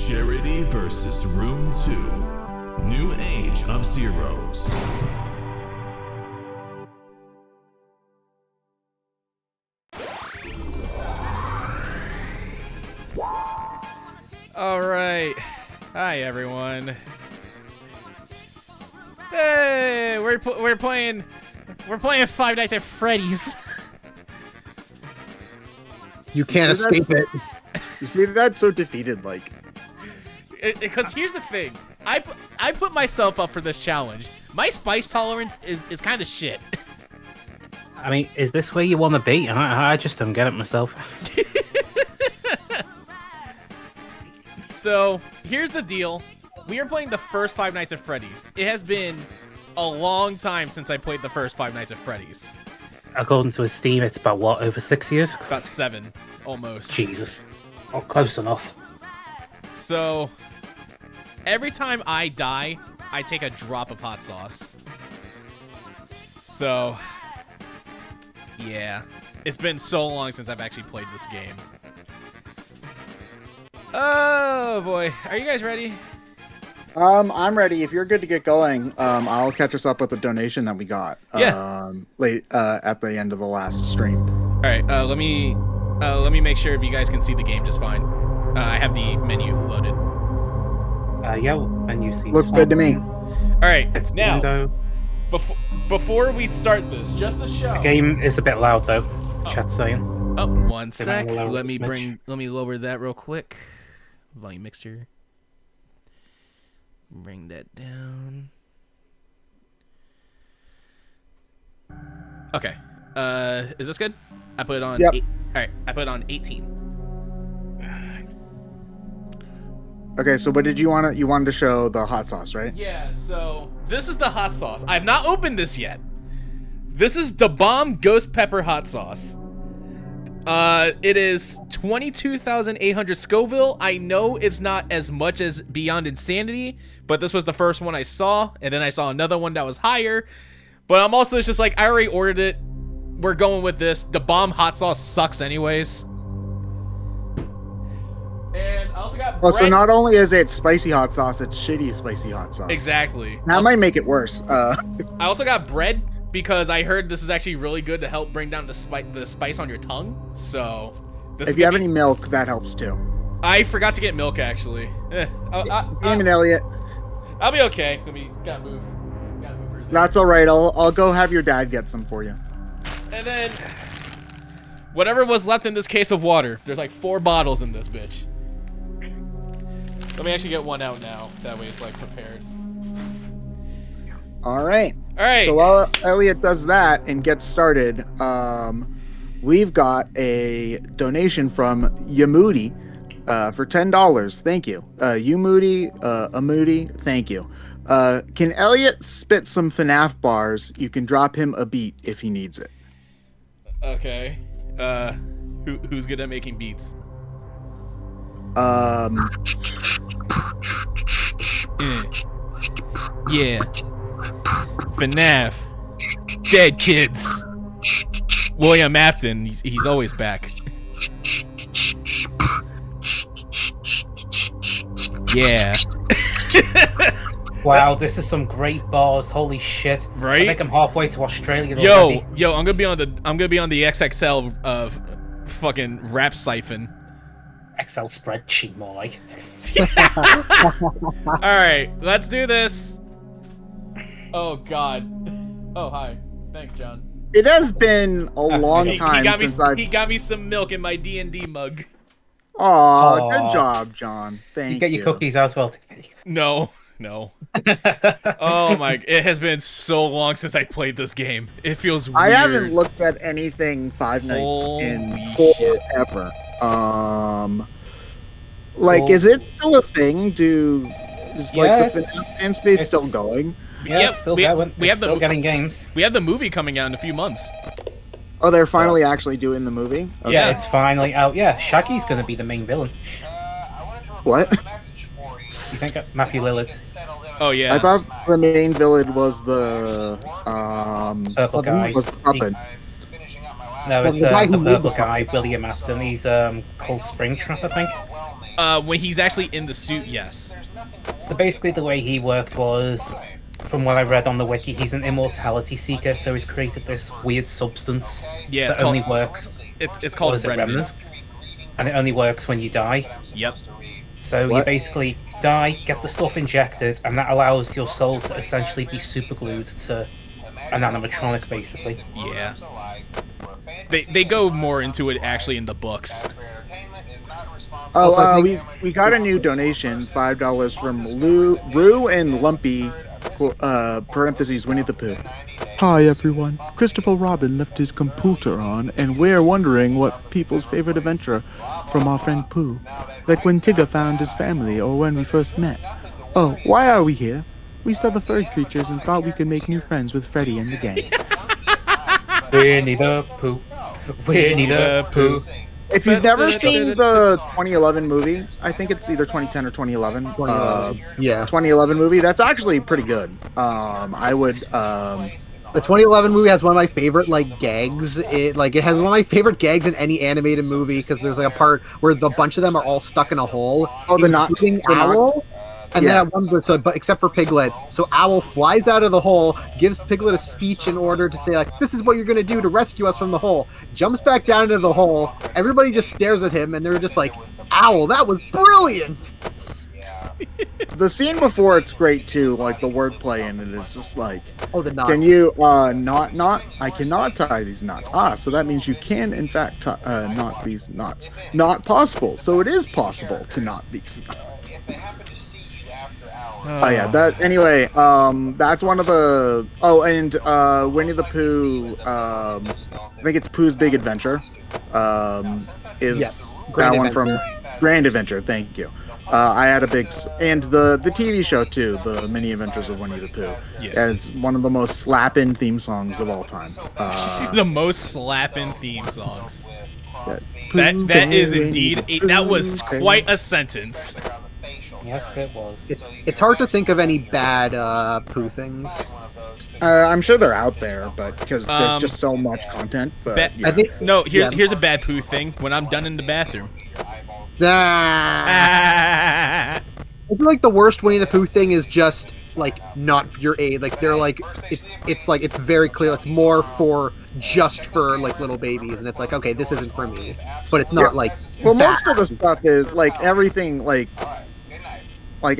Charity versus Room 2. New Age of Zeros. All right. Hi, everyone. Hey, we're playing Five Nights at Freddy's. You can't escape it. You see, that's so defeated, like. Because here's the thing. I put myself up for this challenge. My spice tolerance is kind of shit. I mean, is this where you want to be? I just don't get it myself. So, here's the deal. We are playing the first Five Nights at Freddy's. It has been a long time since I played the first Five Nights at Freddy's. According to his Steam, it's about, what, over 6 years? About 7, almost. Jesus. Oh, close enough. So, every time I die, I take a drop of hot sauce. So, yeah. It's been so long since I've actually played this game. Oh, boy. Are you guys ready? I'm ready. If you're good to get going, I'll catch us up with the donation that we got. Yeah. Late at the end of the last stream. All right. Let me make sure if you guys can see the game just fine. I have the menu loaded. Yeah, menu seems Looks fine. good to me. All right. It's Now, window. before we start this, just to show. The game is a bit loud though. Chat's saying. Oh, one Can sec. I lower Let it a me smidge? lower that real quick. Volume mixer. Bring that down. Okay. Is this good? I put it on. Yep. All right. I put it on 18. Okay, so what did you want? You wanted to show the hot sauce, right? Yeah. So this is the hot sauce. I've not opened this yet. This is the Bomb Ghost Pepper hot sauce. It is 22,800 Scoville. I know it's not as much as Beyond Insanity, but this was the first one I saw, and then I saw another one that was higher. But I'm also just like, I already ordered it. We're going with this. The Bomb hot sauce sucks anyways. And I also got bread. Well, so not only is it spicy hot sauce, it's shitty spicy hot sauce. Exactly. That might make it worse. I also got bread because I heard this is actually really good to help bring down the spice on your tongue. So, this if you have any milk, that helps too. I forgot to get milk actually. Damn it, Elliot. I'll be okay. Gotta move further. That's all right. I'll go have your dad get some for you. And then whatever was left in this case of water. There's like 4 bottles in this bitch. Let me actually get one out now. That way it's like prepared. All right. All right. So while Elliot does that and gets started, we've got a donation from Yamudi for $10. Thank you. Amudi, thank you. Can Elliot spit some FNAF bars? You can drop him a beat if he needs it. Okay. Who's good at making beats? Yeah. FNAF. Dead Kids. William Afton. He's always back. Yeah. Wow, this is some great bars. Holy shit! Right? I think I'm halfway to Australia already. Yo, I'm gonna be on the XXL of fucking rap siphon. Excel spreadsheet, more like. All right, let's do this. Oh God. Oh hi. Thanks, John. It has been a long time He got me some milk in my D&D mug. Aw, good job, John. Thank you. You get your cookies as well. No. Oh my! It has been so long since I played this game. It feels weird. I haven't looked at anything Five Nights in Holy forever. Is it still a thing? Is the FNAF fan space still going? Yeah, Yep, it's still going. It's still getting games. We have the movie coming out in a few months. Oh, they're finally actually doing the movie? Okay. Yeah, it's finally out. Yeah, Shaggy's going to be the main villain. What? You think Matthew Lillard? Oh yeah. I thought the main villain was the Purple guy. Was the puppet. No, it's the guy the who made purple the- guy, William Afton. He's called Springtrap, I think. When he's actually in the suit, yes. So basically, the way he worked was, from what I read on the wiki, he's an immortality seeker. So he's created this weird substance Yeah, that only works. It's called remnants, and it only works when you die. Yep. So you basically die, get the stuff injected, and that allows your soul to essentially be superglued to an animatronic, basically. Yeah. They go more into it actually in the books. Oh, we got a new donation, $5 from Rue and Lumpy, parentheses Winnie the Pooh. Hi everyone, Christopher Robin left his computer on, and we're wondering what people's favorite adventure from our friend Pooh. Like when Tigger found his family, or when we first met. Oh, why are we here? We saw the furry creatures and thought we could make new friends with Freddy and the gang. Winnie the Pooh. Winnie the Pooh. If you've never seen the 2011 movie, I think it's either 2010 or 2011. 2011 movie. That's actually pretty good. I would. The 2011 movie has one of my favorite gags. It has one of my favorite gags in any animated movie because there's a part where the bunch of them are all stuck in a hole. Oh, the knots. Owl. And then at one but except for Piglet, so Owl flies out of the hole, gives Piglet a speech in order to say this is what you're gonna do to rescue us from the hole. Jumps back down into the hole. Everybody just stares at him, and they're just like, "Owl, that was brilliant." The scene before it's great too, the wordplay in it is just oh, the knots. Can you knot? I cannot tie these knots. So that means you can in fact knot these knots. Not possible. So it is possible to knot these knots. Oh yeah, that's one of the and Winnie the Pooh, I think it's Pooh's Big Adventure, is that one from Grand Adventure, thank you. I had and the TV show too, the Mini Adventures of Winnie the Pooh, as one of the most slap-in theme songs of all time. The most slap-in theme songs. That is indeed, that was quite a sentence. Yes, it was. It's hard to think of any bad Pooh things. I'm sure they're out there, but because there's just so much content. But I think here's a bad Pooh thing. When I'm done in the bathroom. I feel like the worst Winnie the Pooh thing is just not for your age. They're it's very clear. It's more for little babies, and it's okay, this isn't for me. But it's not well, most of the stuff is everything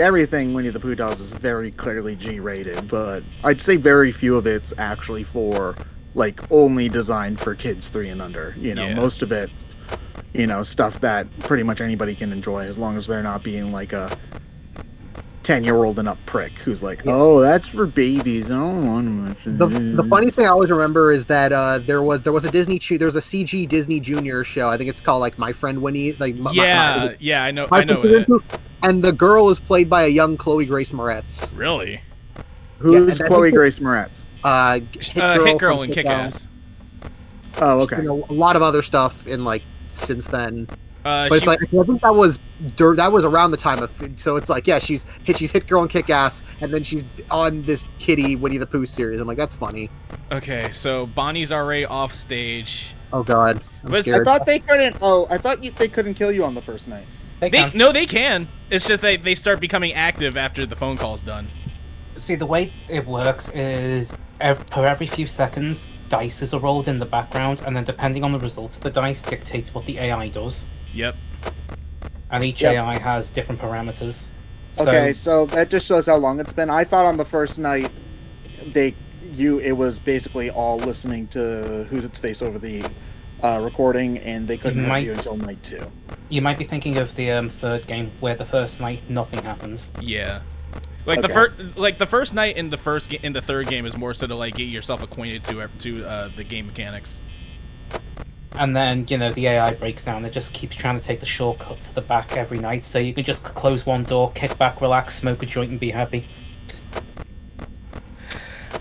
everything Winnie the Pooh does is very clearly G-rated, but I'd say very few of it's actually for only designed for kids 3 and under. Most of it's stuff that pretty much anybody can enjoy as long as they're not being a 10-year-old and up prick who's oh, that's for babies. I don't want to. The funny thing I always remember is that there was a CG Disney Junior show. I think it's called My Friend Winnie. I know it. And the girl is played by a young Chloe Grace Moretz. Really? Who's Chloe Grace Moretz? Hit Girl and Kick-Ass. Oh, okay. A lot of other stuff in since then. But it's I think that was around the time of, so it's she's Hit Girl and Kick-Ass, and then she's on this Kitty Winnie the Pooh series. I'm that's funny. Okay, so Bonnie's already off stage. Oh God, I'm scared. I thought they couldn't. They couldn't kill you on the first night. They can. It's just they start becoming active after the phone call's done. See, the way it works is per every few seconds, dice are rolled in the background, and then depending on the results of the dice dictates what the AI does. Yep. And each AI has different parameters. Okay, so that just shows how long it's been. I thought on the first night it was basically all listening to Who's Its Face over the recording, and they couldn't have you until night 2. You might be thinking of the third game, where the first night nothing happens. Yeah. The first night in the third game is more so to get yourself acquainted to the game mechanics. And then the AI breaks down. It just keeps trying to take the shortcut to the back every night, so you can just close one door, kick back, relax, smoke a joint, and be happy.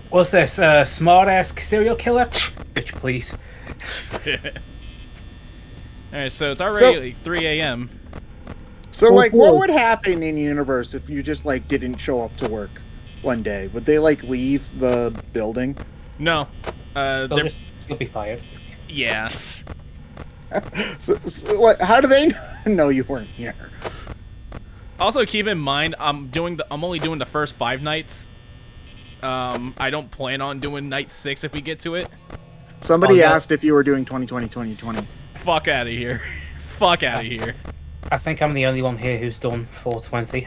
What's this? Smart-ass serial killer? Bitch, please. Alright, so it's already 3 a.m. So, what would happen in universe if you just, didn't show up to work one day? Would they, leave the building? No. You'll be fired. Yeah. So, how do they know you weren't here? Also, keep in mind, I'm only doing the first 5 nights. I don't plan on doing night 6 if we get to it. Somebody asked if you were doing 2020. Fuck out of here. Fuck out of here. I think I'm the only one here who's done 420.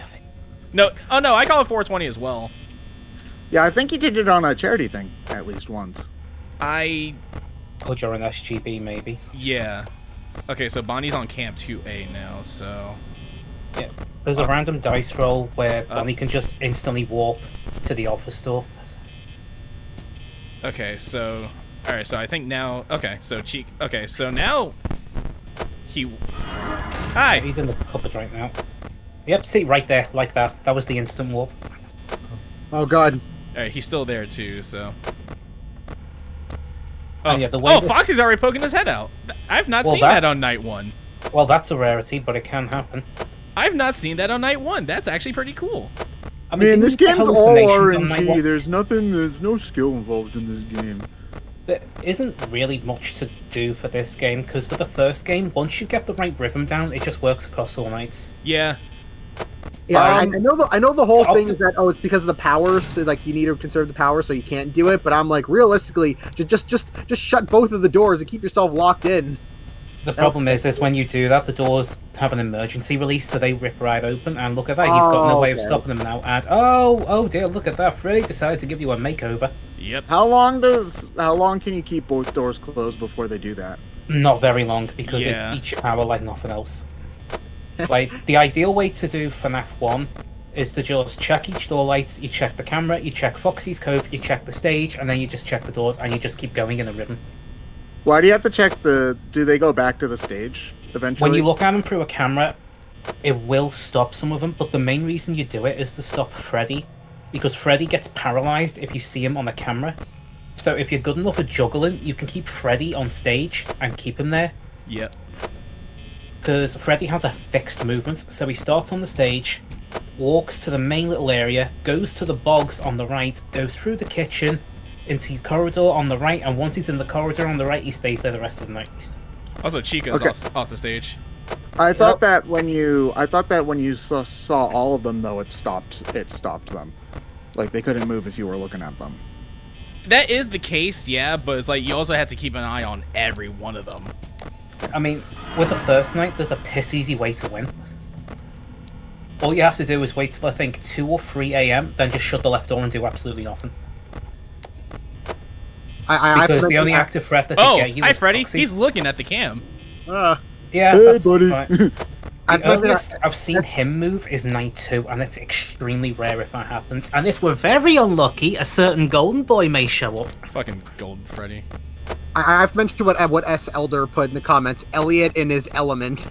No, oh no, I call it 420 as well. Yeah, I think you did it on a charity thing at least once. Or during SGB, maybe. Yeah. Okay, so Bonnie's on Camp 2A now, so... Yeah. There's a random dice roll where Bonnie can just instantly warp to the office store. Okay, so... Alright, so I think now... Okay, so Okay, so now... Hi! He's in the cupboard right now. Yep, see, right there, like that. That was the instant warp. Oh god. Alright, he's still there too, so... Oh, yeah, the way Foxy's already poking his head out. I've not seen that on night 1. Well, that's a rarity, but it can happen. I've not seen that on night 1. That's actually pretty cool. I mean, this game's all RNG. There's no skill involved in this game. There isn't really much to do for this game, because with the first game, once you get the right rhythm down, it just works across all nights. Yeah. Yeah, I know the whole thing is that it's because of the power, so like you need to conserve the power, so you can't do it. But I'm like, realistically, just shut both of the doors and keep yourself locked in. The problem is when you do that, the doors have an emergency release, so they rip right open. And look at that, you've got no way of stopping them now. And oh dear, look at that! Freddy decided to give you a makeover. Yep. How long can you keep both doors closed before they do that? Not very long, because it eats your power like nothing else. Like, the ideal way to do FNAF 1 is to just check each door lights, you check the camera, you check Foxy's Cove, you check the stage, and then you just check the doors, and you just keep going in a rhythm. Why do you have to check do they go back to the stage eventually? When you look at them through a camera, it will stop some of them, but the main reason you do it is to stop Freddy, because Freddy gets paralyzed if you see him on the camera. So if you're good enough at juggling, you can keep Freddy on stage and keep him there. Yep. Because Freddy has a fixed movement, so he starts on the stage, walks to the main little area, goes to the bogs on the right, goes through the kitchen, into your corridor on the right, and once he's in the corridor on the right, he stays there the rest of the night. Also, Chica's off the stage. I thought that when you saw all of them, though, it stopped them. Like, they couldn't move if you were looking at them. That is the case, yeah, but it's like you also have to keep an eye on every one of them. I mean, with the first night, there's a piss easy way to win. All you have to do is wait till I think 2 or 3 a.m., then just shut the left door and do absolutely nothing. Because the only active threat that could get you is Freddy. Foxy. He's looking at the cam. Yeah, hey, that's buddy. Fine. The earliest I've seen him move is night 2, and it's extremely rare if that happens. And if we're very unlucky, a certain golden boy may show up. Fucking golden Freddy. I have to mention what S. Elder put in the comments. Elliot in his element.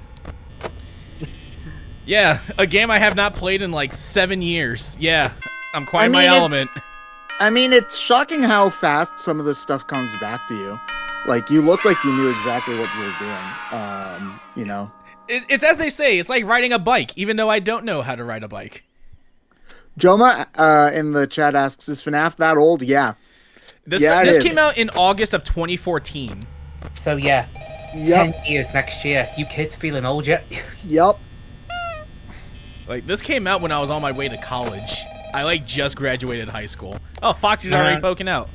Yeah, a game I have not played in like 7 years. Yeah, I'm quite in my element. I mean, it's shocking how fast some of this stuff comes back to you. Like, you look like you knew exactly what you were doing. You know. It's as they say, it's like riding a bike, even though I don't know how to ride a bike. Joma in the chat asks, is FNAF that old? Yeah. This came out in August of 2014. So yeah, 10 years next year. You kids feeling old yet? Yep. Like, this came out when I was on my way to college. I, like, just graduated high school. Oh, Foxy's already poking out.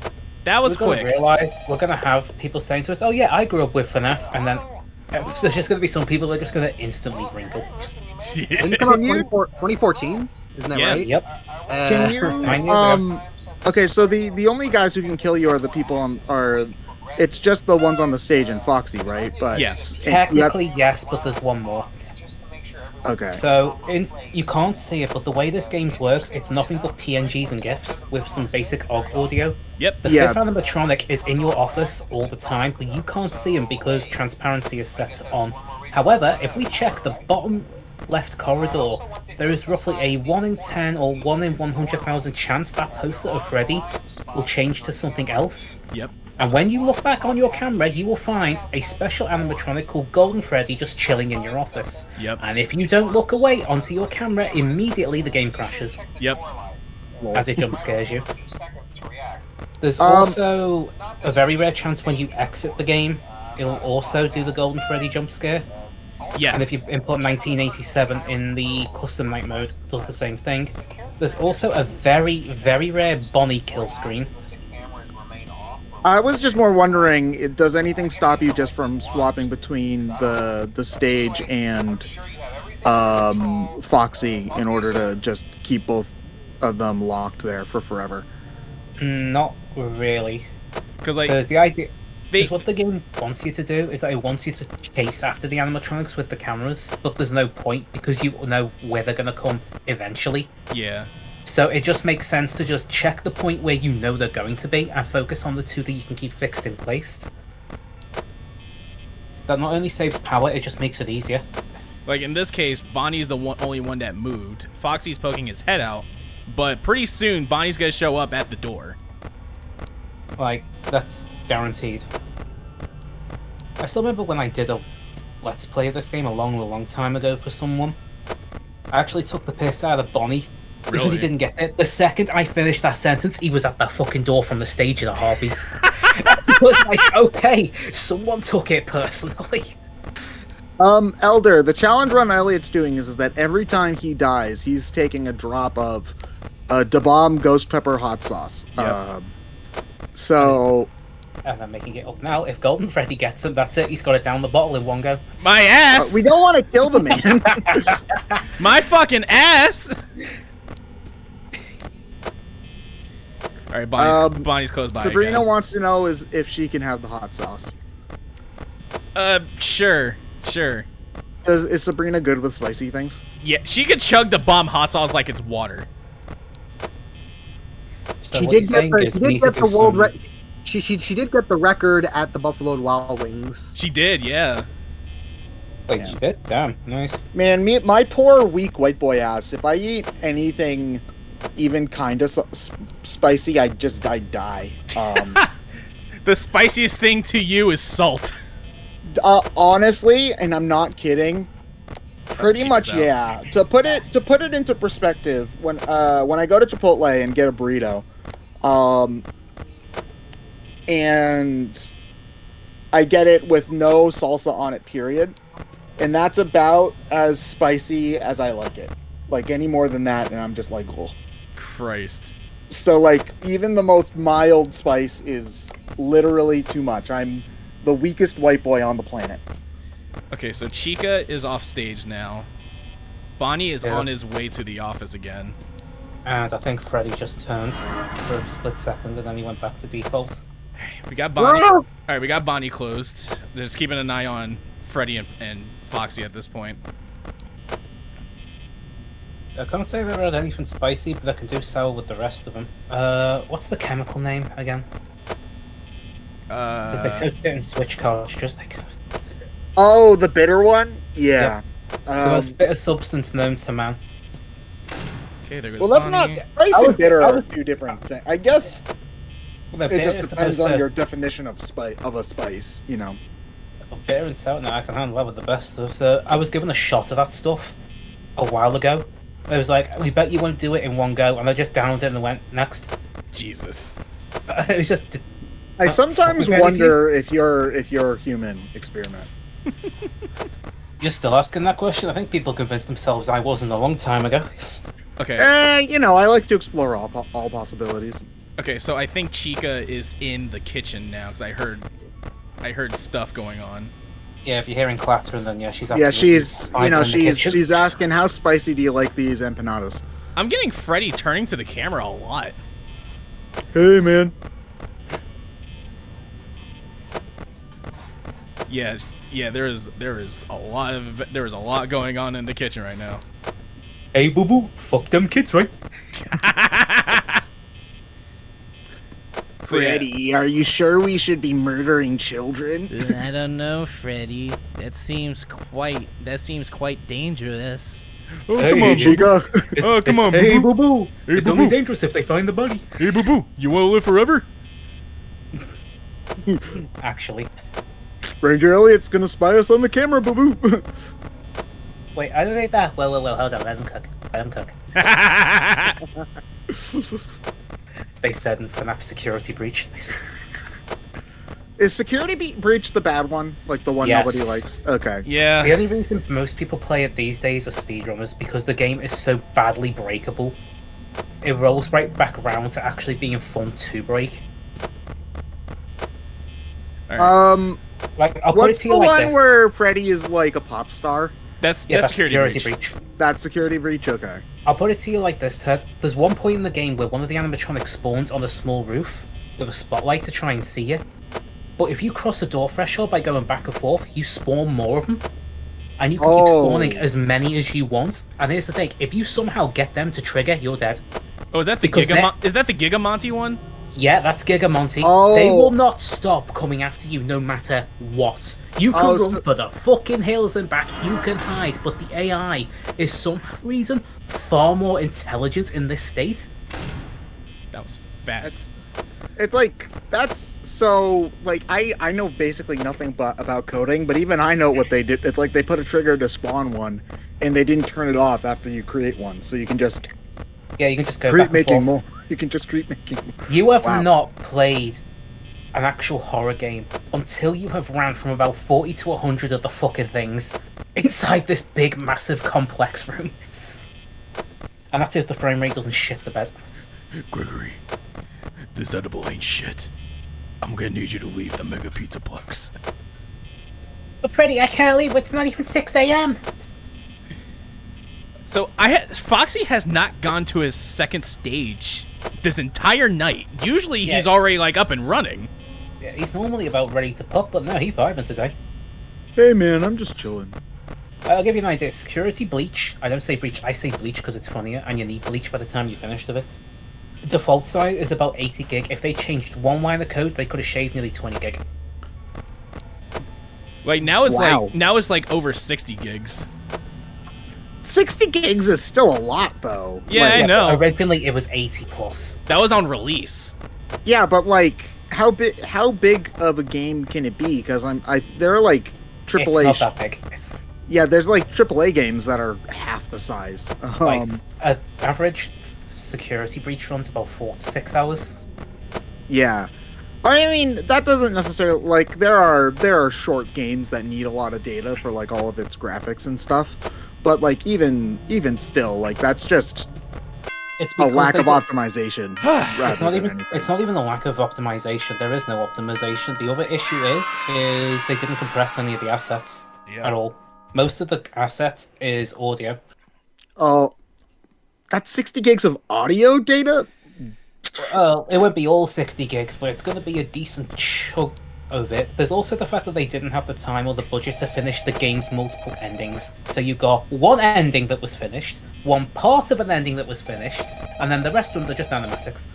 That was quick. We're gonna have people saying to us, oh yeah, I grew up with FNAF, and then there's just gonna be some people that are just gonna instantly wrinkle. Didn't it come out 2014? Isn't that right? Yep. Can you, okay, so the only guys who can kill you are the people it's just the ones on the stage and Foxy, right? But yes. Technically, yes, but there's one more. Okay. So, you can't see it, but the way this game works, it's nothing but PNGs and GIFs with some basic OGG audio. Yep. The fifth animatronic is in your office all the time, but you can't see him because transparency is set on. However, if we check the bottom left corridor, there is roughly a 1 in 10 or 1 in 100,000 chance that poster of Freddy will change to something else. Yep. And when you look back on your camera, you will find a special animatronic called Golden Freddy just chilling in your office. Yep. And if you don't look away onto your camera, immediately the game crashes. Yep. As it jump scares you. There's also a very rare chance when you exit the game, it'll also do the Golden Freddy jump scare. Yes. And if you input 1987 in the custom night mode, it does the same thing. There's also a very, very rare Bonnie kill screen. I was just more wondering, does anything stop you just from swapping between the stage and Foxy in order to just keep both of them locked there for forever? Not really. Because the idea is what the game wants you to do is that it wants you to chase after the animatronics with the cameras, but there's no point because you know where they're gonna come eventually. Yeah. So it just makes sense to just check the point where you know they're going to be and focus on the two that you can keep fixed in place. That not only saves power, it just makes it easier. Like in this case, Bonnie's the only one that moved. Foxy's poking his head out, but pretty soon Bonnie's gonna show up at the door. Like, that's guaranteed. I still remember when I did a Let's Play of this game a long time ago for someone. I actually took the piss out of Bonnie because Really? he didn't get it. The second I finished that sentence, he was at the fucking door from the stage in a heartbeat. It was like, okay, someone took it personally. Elder, the challenge run Elliot's doing is that every time he dies, he's taking a drop of Da Bomb Ghost Pepper Hot Sauce. Yep. So... And I'm making it up now. If Golden Freddy gets him, that's it. He's got it down the bottle in one go. My ass! we don't want to kill the man. My fucking ass! Alright, Bonnie's close by Sabrina again. wants to know if she can have the hot sauce. Sure. Is Sabrina good with spicy things? Yeah, she could chug the bomb hot sauce like it's water. So She what did you're saying is we need to do some- She did get the record at the Buffalo Wild Wings. She did, yeah. Wait, you did? Damn, nice. Man, my poor weak white boy ass. If I eat anything even kind of spicy, I die. The spiciest thing to you is salt. Honestly, and I'm not kidding. Pretty much, yeah. To put it into perspective, when I go to Chipotle and get a burrito, and I get it with no salsa on it, period, and that's about as spicy as I like it. Like any more than that, and I'm just like, oh. Christ. So like, even the most mild spice is literally too much. I'm the weakest white boy on the planet. Okay, so Chica is off stage now. Bonnie is on his way to the office again. And I think Freddy just turned for a split second and then he went back to default. We got Bonnie. Alright, we got Bonnie closed. Just keeping an eye on Freddy and Foxy at this point. I can't say I've ever had anything spicy, but I can do sour with the rest of them. What's the chemical name again? Because they coated it in switch cartridges. Oh, the bitter one? Yeah. The most bitter substance known to man. Okay, there goes Well, that's Bonnie. not... Spice and bitter are two different things. I guess Well, it just depends on your definition of a spice, you know. Bitter and sour, no, I can handle that with the best stuff. So I was given a shot of that stuff a while ago. It was like, we bet you won't do it in one go, and I just downed it and went, next. Jesus. It was just... I sometimes wonder if you're a human experiment. You're still asking that question? I think people convinced themselves I wasn't a long time ago. Okay. You know, I like to explore all possibilities. Okay, so I think Chica is in the kitchen now because I heard stuff going on. Yeah, if you're hearing clattering, then yeah, she's Yeah, absolutely she's asking, how spicy do you like these empanadas? I'm getting Freddy turning to the camera a lot. Hey, man. Yes, yeah, there is a lot going on in the kitchen right now. Hey, boo boo, fuck them kids, right? Freddy, are you sure we should be murdering children? I don't know, Freddy. That seems quite dangerous. Oh, Hey, come on, Chica. Oh, come on, Hey, boo-boo. boo boo, Hey, it's boo-boo. only dangerous if they find the body. Hey, boo boo, you want to live forever? Actually. Ranger Elliot's gonna spy us on the camera, boo-boo. Wait, I don't think that. Well, hold on, let him cook. They said in FNAF security breach. Is Security Breach the bad one? Like the one nobody likes? Okay. Yeah. The only reason most people play it these days are speedrunners because the game is so badly breakable. It rolls right back around to actually being fun to break. Alright. I'll put it What's to the you like one this. where Freddy is like a pop star? That's Security breach. Breach. That's Security Breach? Okay. I'll put it to you like this, Ted. There's one point in the game where one of the animatronics spawns on a small roof with a spotlight to try and see you. But if you cross a door threshold by going back and forth, you spawn more of them. And you can keep spawning as many as you want. And here's the thing, if you somehow get them to trigger, you're dead. Oh, is that the is that the Gigamonty one? Yeah, that's Gigamonty. Oh. They will not stop coming after you no matter what. You can run for the fucking hills and back, you can hide, but the AI is some reason far more intelligent in this state. That was fast. It's like, that's so, like, I know basically nothing about coding, but even I know what they did. It's like they put a trigger to spawn one, and they didn't turn it off after you create one, so you can just... Yeah, you can just go keep back and making forth. more. You can just keep making more. You have Wow. not played an actual horror game until you have ran from about 40 to 100 of the fucking things inside this big, massive, complex room. And that's if the frame rate doesn't shit the bed. Gregory, this edible ain't shit. I'm gonna need you to leave the Mega Pizzaplex. But Freddy, I can't leave. It's not even 6 a.m. So Foxy has not gone to his second stage this entire night. Usually he's already like up and running. Yeah, he's normally about ready to pop, but no, he's vibing today. Hey man, I'm just chilling. I'll give you an idea. Security Bleach. I don't say Breach, I say Bleach because it's funnier, and you need Bleach by the time you finished with it. Default size is about 80 gig. If they changed one line of code, they could have shaved nearly 20 gig. Like now it's Wow. like over 60 gigs. 60 gigs is still a lot, though. Yeah, Like, I know. Originally, it was 80 plus. That was on release. yeah, but like, how big of a game can it be? Because there are like AAA. It's not that big. It's Yeah, there's like AAA games that are half the size. like an average Security Breach runs about 4 to 6 hours. Yeah, I mean that doesn't necessarily like there are short games that need a lot of data for like all of its graphics and stuff, but like even still, like that's just It's a because lack they of do- optimization. It's not even. It's not even a lack of optimization. There is no optimization. The other issue is they didn't compress any of the assets at all. Most of the assets is audio. Oh, that's 60 gigs of audio data. It won't be all 60 gigs, but it's going to be a decent chunk of it. There's also the fact that they didn't have the time or the budget to finish the game's multiple endings. So you got one ending that was finished, one part of an ending that was finished, and then the rest of them are just animatics.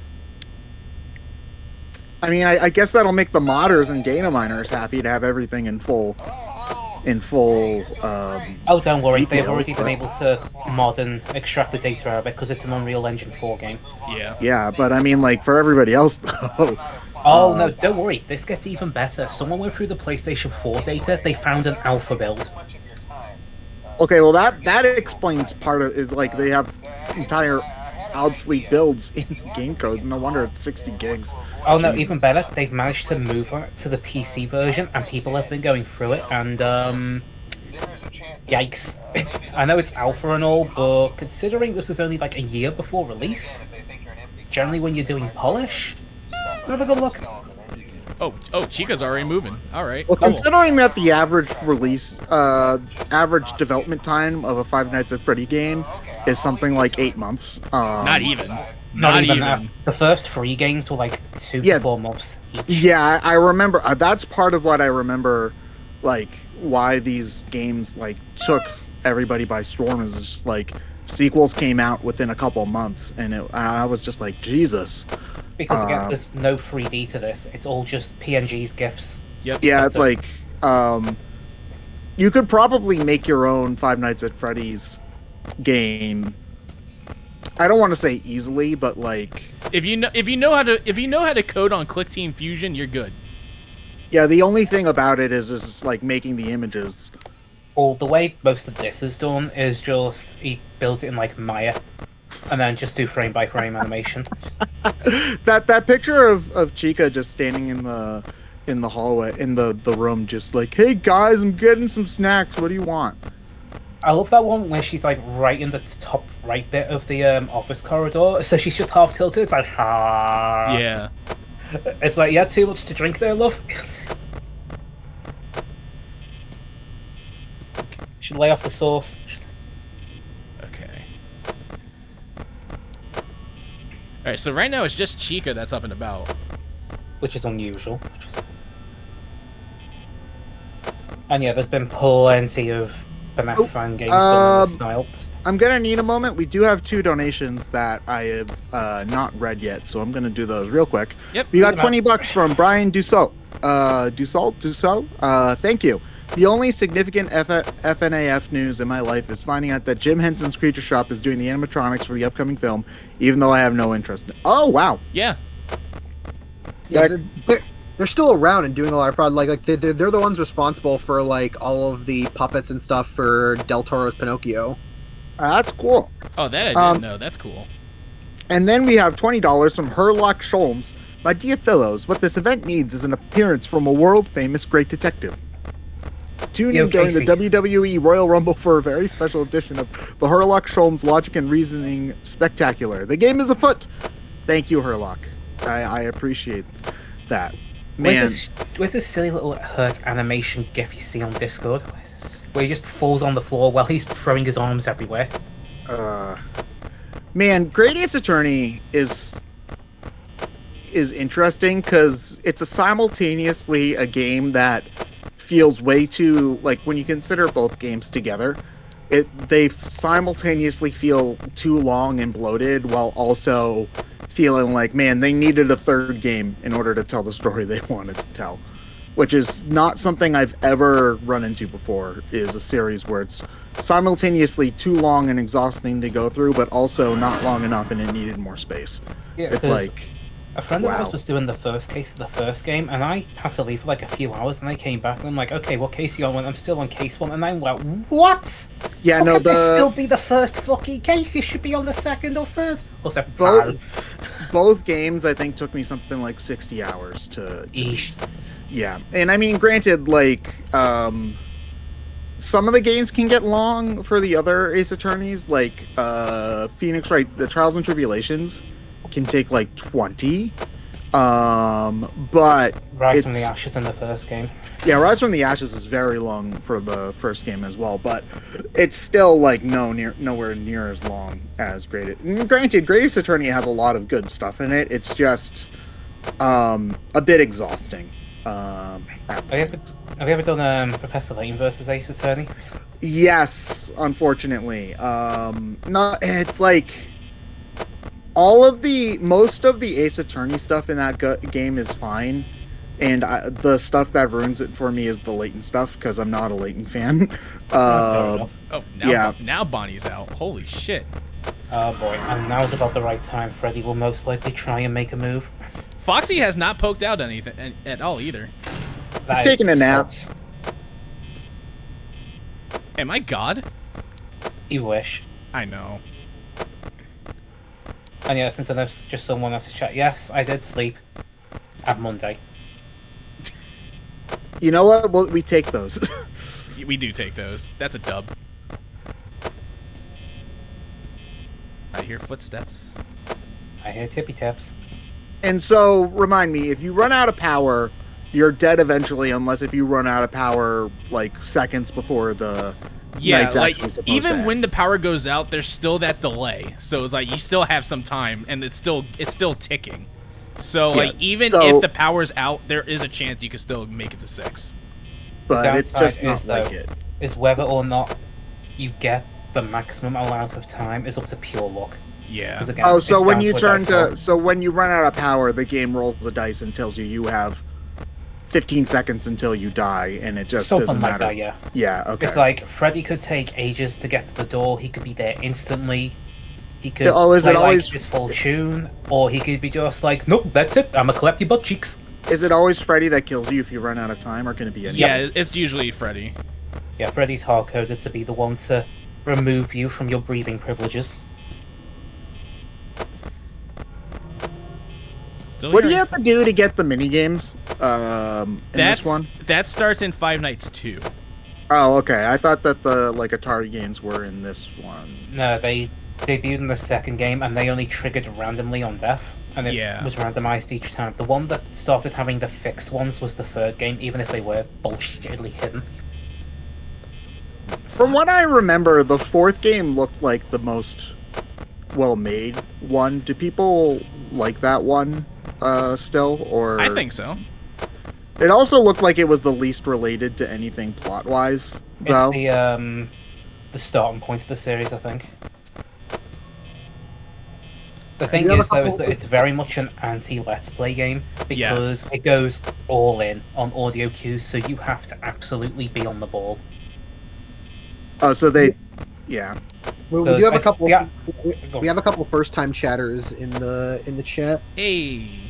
I mean, I guess that'll make the modders and data miners happy to have everything in full. Oh, don't worry, they've detail, already been but- able to mod and extract the data out of it because it's an Unreal Engine 4 game. Yeah. Yeah, but I mean, like for everybody else though. Oh no, don't worry, this gets even better. Someone went through the PlayStation 4 data, they found an alpha build. Okay, well that explains part of it. Like they have entire obsolete builds in game codes. No wonder it's 60 gigs. Oh no, Jesus. even better, they've managed to move it to the PC version, and people have been going through it, and yikes. I know it's alpha and all, but considering this was only like a year before release, generally when you're doing polish, have a good look. Oh, Chica's already moving. All right. Well, Cool. considering that the average release, average development time of a Five Nights at Freddy game is something like 8 months. Not even. Not even that. The first 3 games were like 2 Yeah. to 4 months each. Yeah, I remember. That's part of what I remember, like why these games like took everybody by storm. Is just like sequels came out within a couple months, and I was just like, Jesus. Because again, there's no 3D to this. It's all just PNGs, GIFs. Yep. Yeah, That's it's like you could probably make your own Five Nights at Freddy's game. I don't want to say easily, but like If you know how to code on ClickTeam Fusion, you're good. yeah, the only thing about it is just like making the images. Well, the way most of this is done is just he builds it in like Maya, and then just do frame by frame animation. That picture of Chica just standing in in the hallway, in the room, just like, "Hey guys, I'm getting some snacks. What do you want?" I love that one where she's like right in the top right bit of the office corridor, so she's just half tilted. It's like, ha. Yeah. It's like, you had too much to drink there, love. Should lay off the sauce. Okay. Alright, so right now it's just Chica that's up and about. Which is unusual. And yeah, there's been plenty of FNAF fan games done in this style. I'm gonna need a moment. We do have 2 donations that I have not read yet, so I'm gonna do those real quick. Yep. We got $20 from Brian Dussault. Thank you. The only significant FNAF news in my life is finding out that Jim Henson's Creature Shop is doing the animatronics for the upcoming film, even though I have no interest. Oh wow. Yeah. Yeah, they're still around and doing a lot of like they're the ones responsible for like all of the puppets and stuff for Del Toro's Pinocchio. That's cool. Oh, that I didn't know. That's cool. And then we have $20 from Herlock Sholmes. My dear fellows, what this event needs is an appearance from a world-famous great detective. Tune in during the WWE Royal Rumble for a very special edition of the Herlock Sholmes Logic and Reasoning Spectacular. The game is afoot. Thank you, Herlock. I appreciate that. Man. Where's this silly little hurt animation gif you see on Discord? Where he just falls on the floor while he's throwing his arms everywhere. Man, Great Ace Attorney is interesting because it's simultaneously a game that feels way too, like, when you consider both games together, they simultaneously feel too long and bloated while also feeling like, man, they needed a third game in order to tell the story they wanted to tell, which is not something I've ever run into before, is a series where it's simultaneously too long and exhausting to go through, but also not long enough and it needed more space. Yeah, it's like, a friend of ours was doing the first case of the first game, and I had to leave for like a few hours, and I came back, and I'm like, okay, what case are you on? I'm still on case 1, and I'm like, what? Yeah, How can this still be the first fucking case? You should be on the second or third. Also, both games, I think, took me something like 60 hours to Eesh. Yeah, and I mean, granted, like, some of the games can get long for the other Ace Attorneys, like, Phoenix Wright, the Trials and Tribulations can take like 20, but Rise from the Ashes in the first game. Yeah, Rise from the Ashes is very long for the first game as well, but it's still like nowhere near as long as Granted, Great Ace Attorney has a lot of good stuff in it. It's just a bit exhausting. Have you ever done Professor Layton versus Ace Attorney? Yes, unfortunately. No, it's like most of the Ace Attorney stuff in that game is fine, and the stuff that ruins it for me is the Layton stuff, because I'm not a Layton fan. Now Bonnie's out. Holy shit. Oh boy, and now's about the right time. Freddy will most likely try and make a move. Foxy has not poked out anything at all either. He's taking a nap. Am I God? You wish. I know. And yeah, since I know just someone else to chat, yes, I did sleep at Monday. You know what? Well, we take those. We do take those. That's a dub. I hear footsteps. I hear tippy taps. And so, remind me, if you run out of power, you're dead eventually, unless if you run out of power like seconds before the night's like actually supposed even to end. when the power goes out, there's still that delay. So it's like you still have some time, and it's still ticking. So like even if the power's out, there is a chance you can still make it to 6. But it's just not like it. Is whether or not you get the maximum amount of time is up to pure luck. Yeah. Again, so when you when you run out of power, the game rolls the dice and tells you have 15 seconds until you die, and it just something doesn't like matter. that. Yeah. Yeah. Okay. It's like Freddy could take ages to get to the door. He could be there instantly. He could his full tune, or he could be just like, nope, that's it. I'm gonna collect your butt cheeks. Is it always Freddy that kills you if you run out of time, or can it be anyone? Yeah, it's usually Freddy. Yeah, Freddy's hard-coded to be the one to remove you from your breathing privileges. What do you have to do to get the mini games? in this one? That starts in Five Nights 2. Oh, okay. I thought that the Atari games were in this one. No, they debuted in the second game, and they only triggered randomly on death, and it was randomized each time. The one that started having the fixed ones was the third game, even if they were bullshitly hidden. From what I remember, the fourth game looked like the most well-made one. Do people like that one still? Or I think so. It also looked like it was the least related to anything plot-wise, though. It's the starting point of the series, I think. The thing is, though, is that it's very much an anti-Let's Play game, because it goes all in on audio cues, so you have to absolutely be on the ball. Oh, so they... Yeah. We do have a couple. We have a couple first-time chatters in the chat. Hey.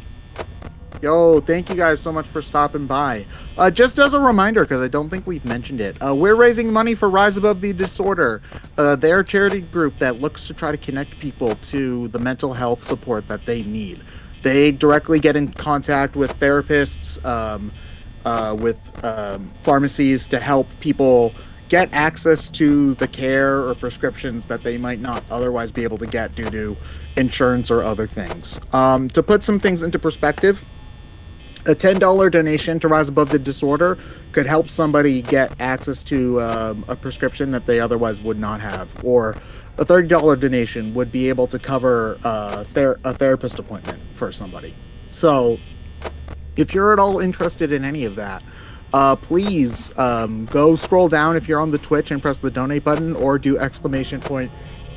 Yo, thank you guys so much for stopping by. Just as a reminder, because I don't think we've mentioned it, we're raising money for Rise Above the Disorder. They're a charity group that looks to try to connect people to the mental health support that they need. They directly get in contact with therapists, with pharmacies to help people get access to the care or prescriptions that they might not otherwise be able to get due to insurance or other things. To put some things into perspective, a $10 donation to Rise Above the Disorder could help somebody get access to a prescription that they otherwise would not have, or a $30 donation would be able to cover a therapist appointment for somebody. So if you're at all interested in any of that, please go scroll down if you're on the Twitch and press the donate button, or do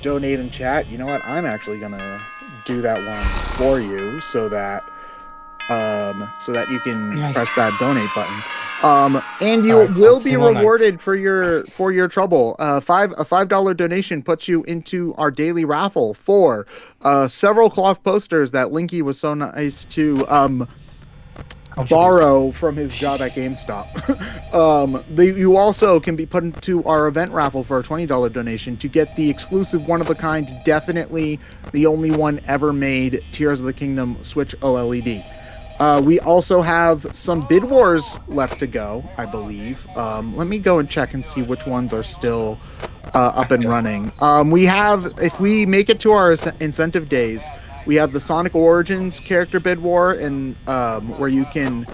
!donate in chat. You know what? I'm actually gonna do that one for you so that you can press that donate button. And you will be rewarded for your trouble. A $5 donation puts you into our daily raffle for several cloth posters that Linky was so nice to borrow from his job at GameStop. You also can be put into our event raffle for a $20 donation to get the exclusive, one-of-a-kind, definitely the only one ever made Tears of the Kingdom Switch OLED. We also have some bid wars left to go, I believe. Let me go and check and see which ones are still up and running. We have, if we make it to our incentive days, we have the Sonic Origins character bid war, and where you can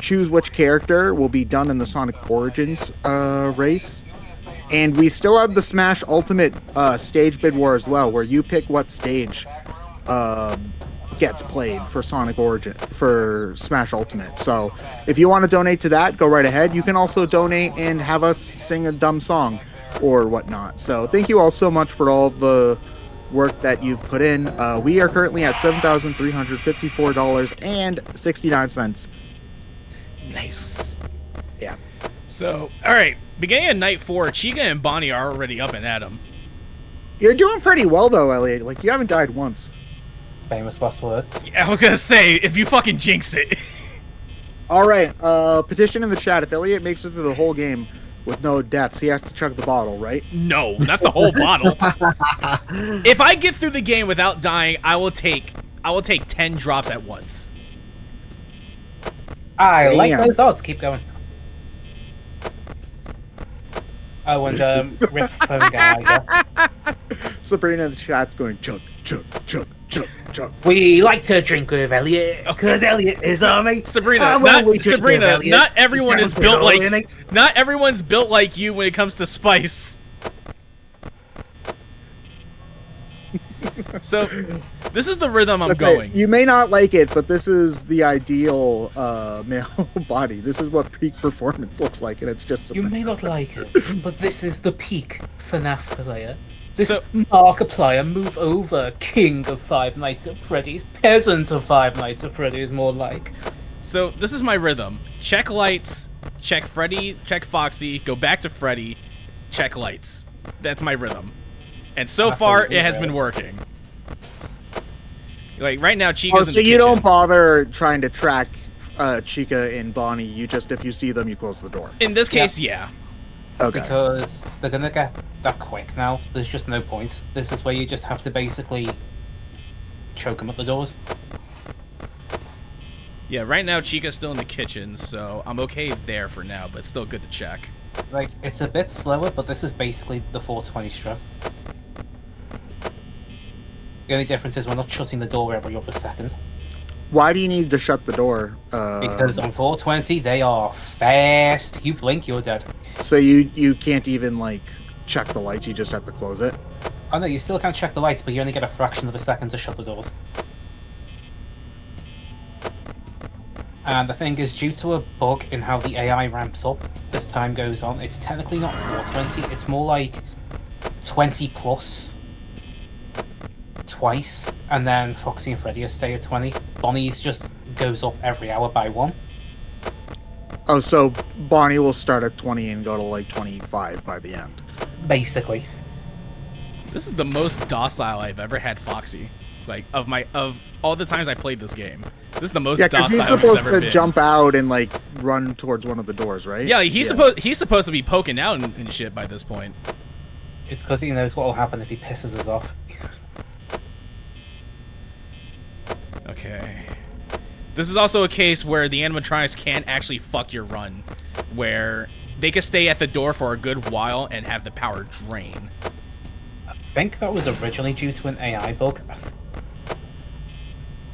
choose which character will be done in the Sonic Origins race. And we still have the Smash Ultimate stage bid war as well, where you pick what stage gets played for Sonic Origin for Smash Ultimate. So if you want to donate to that, go right ahead. You can also donate and have us sing a dumb song or whatnot. So thank you all so much for all of the work that you've put in. We are currently at $7,354.69. Nice. Yeah. So, all right, beginning of night 4, Chica and Bonnie are already up and at 'em. You're doing pretty well though, Elliot. Like, you haven't died once. Famous last words. Yeah, I was gonna say, if you fucking jinx it. All right, petition in the chat. If Elliot makes it through the whole game with no deaths, he has to chug the bottle, right? No, not the whole bottle. If I get through the game without dying, I will take 10 drops at once. I like those thoughts. Keep going. Oh, and rip phone guy, I guess. Sabrina in the chat's going chug, chug, chug, chug, chug. We like to drink with Elliot because Elliot is our mate. Sabrina, not everyone is built like not everyone's built like you when it comes to spice. So, this is the rhythm I'm going. You may not like it, but this is the ideal male body. This is what peak performance looks like, and it's just... You may not like it, but this is the peak FNAF player. This Markiplier move over, king of Five Nights at Freddy's, peasant of Five Nights at Freddy's, more like. So, this is my rhythm. Check lights, check Freddy, check Foxy, go back to Freddy, check lights. That's my rhythm. And so far, it has been working. Like, right now, Chica's in the kitchen. You don't bother trying to track Chica and Bonnie. You just, if you see them, you close the door. In this case, yeah. Okay. Because they're gonna get that quick now. There's just no point. This is where you just have to basically choke them at the doors. Yeah, right now Chica's still in the kitchen, so I'm okay there for now, but still good to check. Like, it's a bit slower, but this is basically the 420 strut. The only difference is we're not shutting the door every other second. Why do you need to shut the door? Because on 420, they are fast. You blink, you're dead. So you can't even, like, check the lights, you just have to close it? Oh no, you still can't check the lights, but you only get a fraction of a second to shut the doors. And the thing is, due to a bug in how the AI ramps up as time goes on, it's technically not 420, it's more like 20 plus twice, and then Foxy and Freddy stay at 20. Bonnie's just goes up every hour by 1. Oh, so Bonnie will start at 20 and go to like 25 by the end. Basically. This is the most docile I've ever had Foxy. Like, of all the times I played this game. This is the most Yeah, because docile he's supposed ever to been. jump out and like run towards one of the doors, right? Yeah, he's supposed to be poking out and shit by this point. It's because he knows what will happen if he pisses us off. Okay. This is also a case where the animatronics can't actually fuck your run, where they could stay at the door for a good while and have the power drain. I think that was originally due to an AI bug.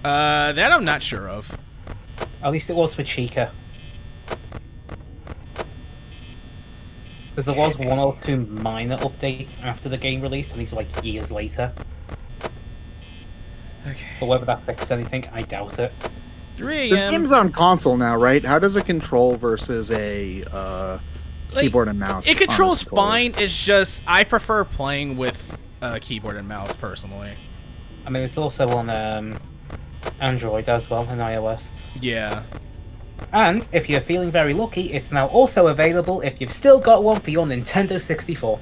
That I'm not sure of. At least it was for Chica. Because there was 1 or 2 minor updates after the game released, and these were like years later. Okay. But whether that fixed anything, I doubt it. 3 This a.m. game's on console now, right? How does it control versus a keyboard and mouse? It controls on a controller? fine. It's just I prefer playing with keyboard and mouse personally. I mean, it's also on Android as well, and iOS. Yeah. And if you're feeling very lucky, it's now also available if you've still got one for your Nintendo 64.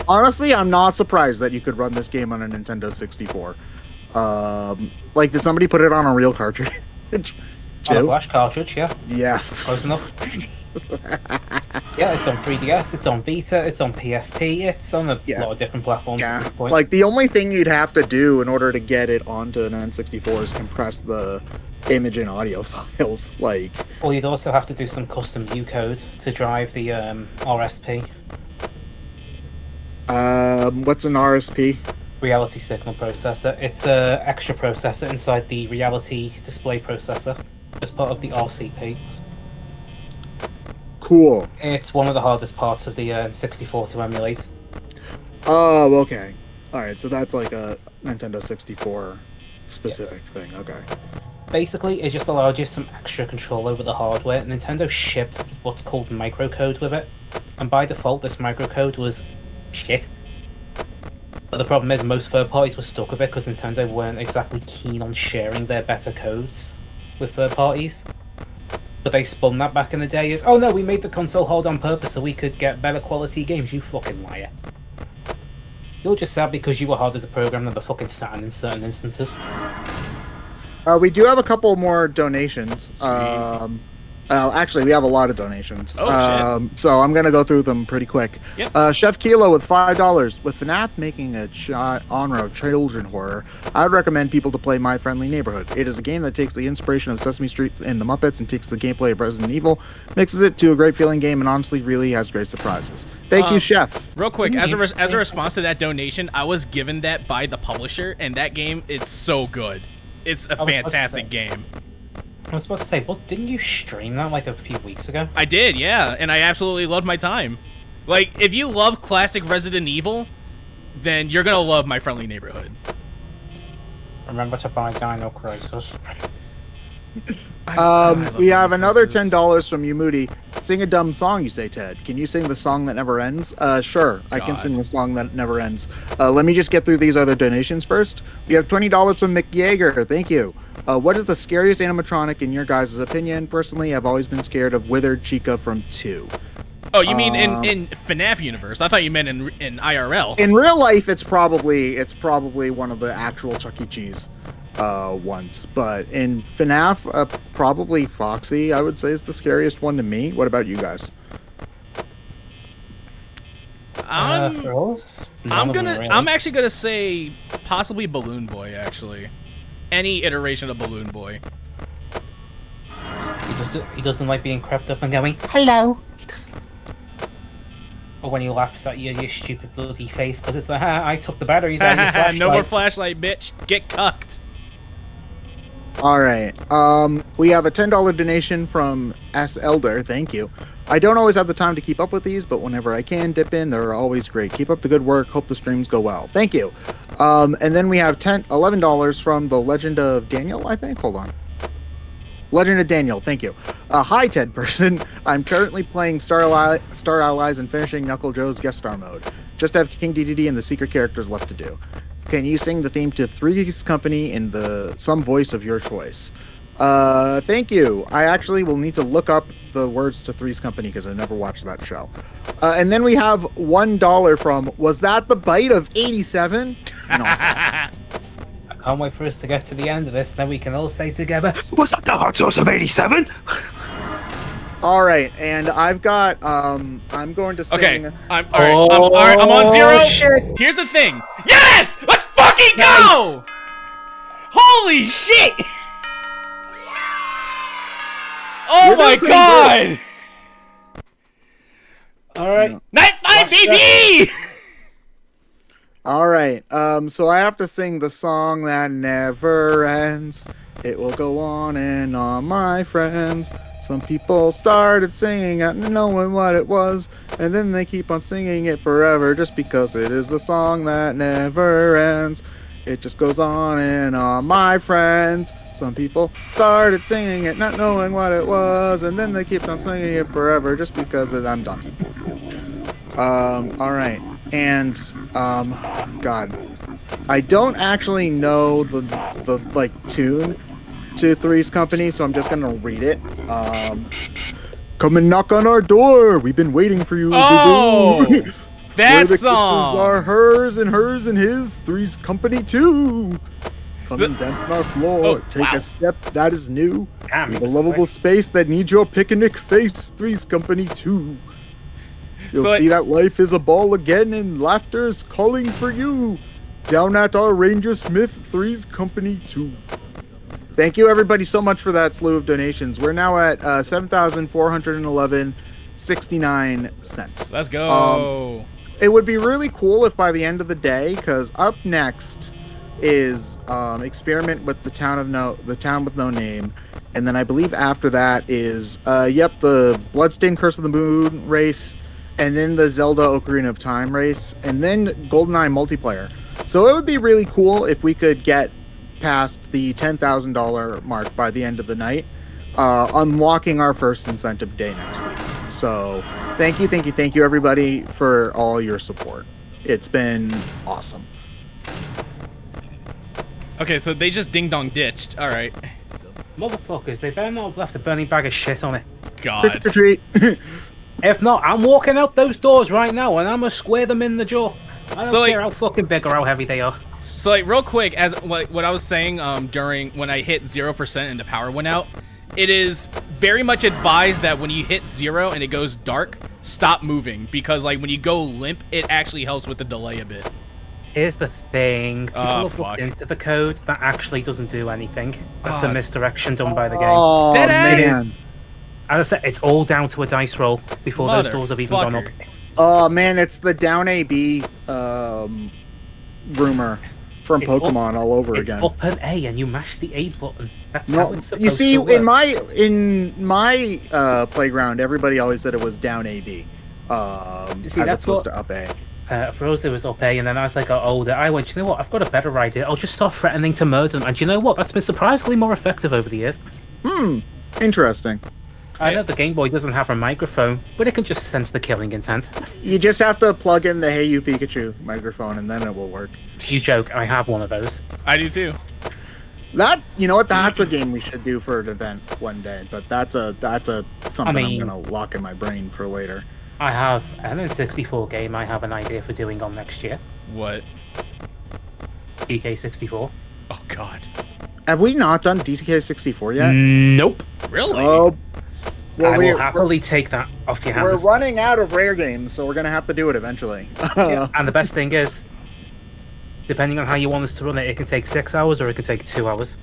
Honestly, I'm not surprised that you could run this game on a Nintendo 64. Like, did somebody put it on a real cartridge? On a Too? flash cartridge, yeah. Yeah. Close enough. Yeah, it's on 3DS, it's on Vita, it's on PSP, it's on a Yeah. lot of different platforms at Yeah. this point. Like, the only thing you'd have to do in order to get it onto an N64 is compress the image and audio files. Like, Or you'd also have to do some custom U-code to drive the RSP, what's an RSP? Reality Signal Processor. It's an extra processor inside the Reality Display Processor as part of the RCP. Cool. It's one of the hardest parts of the 64 to emulate. Oh, okay. Alright, so that's like a Nintendo 64 specific thing. Okay. Basically, it just allowed you some extra control over the hardware. Nintendo shipped what's called microcode with it, and by default, this microcode was shit. But the problem is, most third parties were stuck with it because Nintendo weren't exactly keen on sharing their better codes with third parties. But they spun that back in the day as, oh no, we made the console hard on purpose so we could get better quality games, you fucking liar. You're just sad because you were harder to program than the fucking Saturn in certain instances. We do have a couple more donations. Actually, we have a lot of donations. Oh, shit. So I'm gonna go through them pretty quick. Yep. Chef Kilo with $5. With FNAF making a genre children horror, I would recommend people to play My Friendly Neighborhood. It is a game that takes the inspiration of Sesame Street and the Muppets and takes the gameplay of Resident Evil, mixes it to a great feeling game, and honestly really has great surprises. Thank you, Chef. Real quick, as a response to that donation, I was given that by the publisher, and that game, it's so good. It's a fantastic game. I was about to say, didn't you stream that like a few weeks ago? I did, yeah, and I absolutely loved my time. Like, if you love classic Resident Evil, then you're gonna love My Friendly Neighborhood. Remember to buy Dino Crisis. We have another $10 from Yumudi. Sing a dumb song, you say, Ted. Can you sing the song that never ends? Sure, I can sing the song that never ends. Let me just get through these other donations first. We have $20 from Mick Yeager. Thank you. What is the scariest animatronic in your guys' opinion? Personally, I've always been scared of Withered Chica from 2. Oh, you mean in FNAF universe? I thought you meant in IRL. In real life, it's probably one of the actual Chuck E. Cheese ones, but in FNAF, probably Foxy, I would say, is the scariest one to me. What about you guys? I'm actually gonna say possibly Balloon Boy. Actually, any iteration of Balloon Boy. He doesn't like being crept up and going, hello. He doesn't. Or when he laughs at you, your stupid bloody face, because it's like, I took the batteries out of your flashlight. No more flashlight, bitch. Get cucked. All right. We have a $10 donation from S. Elder. Thank you. I don't always have the time to keep up with these, but whenever I can dip in, they're always great. Keep up the good work. Hope the streams go well. Thank you. And then we have $11 from the Legend of Daniel, I think. Hold on. Legend of Daniel. Thank you. Hi, Ted person. I'm currently playing Star Allies and finishing Knuckle Joe's guest star mode. Just have King DDD and the secret characters left to do. Can you sing the theme to Three's Company in some voice of your choice? Thank you. I actually will need to look up the words to Three's Company because I've never watched that show. And then we have $1 from, was that the bite of 87? No. I can't wait for us to get to the end of this, then we can all say together, was that the hot sauce of 87? All right, and I've got, I'm going to sing... Okay, I'm on 0. Shit. Here's the thing. Yes! Let's fucking go! Nice. Holy shit! Oh You're my doing god! All right. Night 5, baby! All right, so I have to sing the song that never ends. It will go on and on, my friends. Some people started singing it, not knowing what it was, and then they keep on singing it forever just because it is the song that never ends. It just goes on and on, my friends. Some people started singing it, not knowing what it was, and then they keep on singing it forever just because I'm done. All right, and God, I don't actually know the like tune to Three's Company, so I'm just gonna read it. Come and knock on our door. We've been waiting for you. Oh, that the song. Kisses are hers and his. Three's Company too. Come and dance on our floor. Take a step that is new. Damn, the lovable space that needs your picnic face. Three's Company too. You'll see that life is a ball again and laughter's calling for you. Down at our Ranger Smith, Three's Company too. Thank you everybody so much for that slew of donations. We're now at 7,411.69. Let's go. It would be really cool if by the end of the day, because up next is experiment with the town with no name, and then I believe after that is the Bloodstained Curse of the Moon race, and then the Zelda Ocarina of Time race, and then GoldenEye multiplayer. So it would be really cool if we could get past the $10,000 mark by the end of the night, unlocking our first incentive day next week. So thank you everybody for all your support. It's been awesome. Okay, so they just ding dong ditched. All right. Motherfuckers, they better not have left a burning bag of shit on it. God. Trick or treat. If not, I'm walking out those doors right now and I'm gonna square them in the jaw. I don't care how fucking big or how heavy they are. So like real quick, as what I was saying during when I hit 0% and the power went out, it is very much advised that when you hit 0 and it goes dark, stop moving, because like when you go limp, it actually helps with the delay a bit. Here's the thing. People have looked fuck. into the code. That actually doesn't do anything. That's a misdirection done by the game. Oh, Dead ass. man. As I said, it's all down to a dice roll before those doors have even gone up. Oh, man, it's the down AB rumor from Pokemon all over again. It's up an A and you mash the A button. That's how it's supposed you see, to work. in my playground, everybody always said it was down AB, as that's opposed what- to up A. For us, it was up A, and then as I got older, I went, you know what, I've got a better idea. I'll just start threatening to murder them. And you know what? That's been surprisingly more effective over the years. Interesting. I know the Game Boy doesn't have a microphone, but it can just sense the killing intent. You just have to plug in the Hey You Pikachu microphone, and then it will work. You joke, I have one of those. I do too. That, you know what? That's a game we should do for an event one day. But that's something I'm gonna lock in my brain for later. I have an N64 game I have an idea for doing on next year. What? DK64. Oh God. Have we not done DK64 yet? Nope. Really? Oh, well, I will happily take that off your hands. We're running out of rare games, so we're gonna have to do it eventually. Yeah, and the best thing is, Depending on how you want us to run it, it can take 6 hours or it can take 2 hours.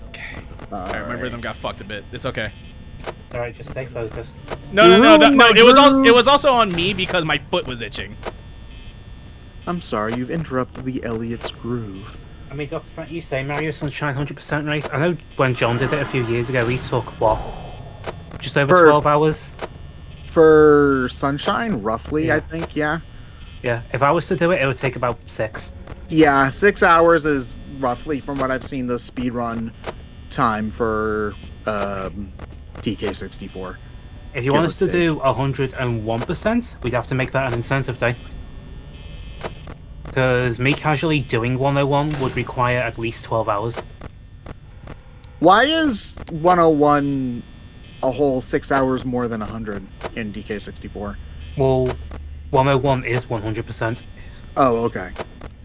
Okay. Alright, my rhythm got fucked a bit. It's okay. It's alright, just stay focused. No. It was also on me because my foot was itching. I'm sorry, you've interrupted the Elliot's groove. I mean, Dr. Frank, you say Mario Sunshine 100% race. I know when John did it a few years ago, he took, what, just over 12 hours? For Sunshine, roughly, Yeah. I think, yeah. Yeah, if I was to do it, it would take about 6. Yeah, 6 hours is roughly, from what I've seen, the speedrun time for TK64. If you want us to do 101%, we'd have to make that an incentive day. Because me casually doing 101 would require at least 12 hours. Why is 101 a whole 6 hours more than 100 in DK64? Well, 101 is 100%. Oh, okay.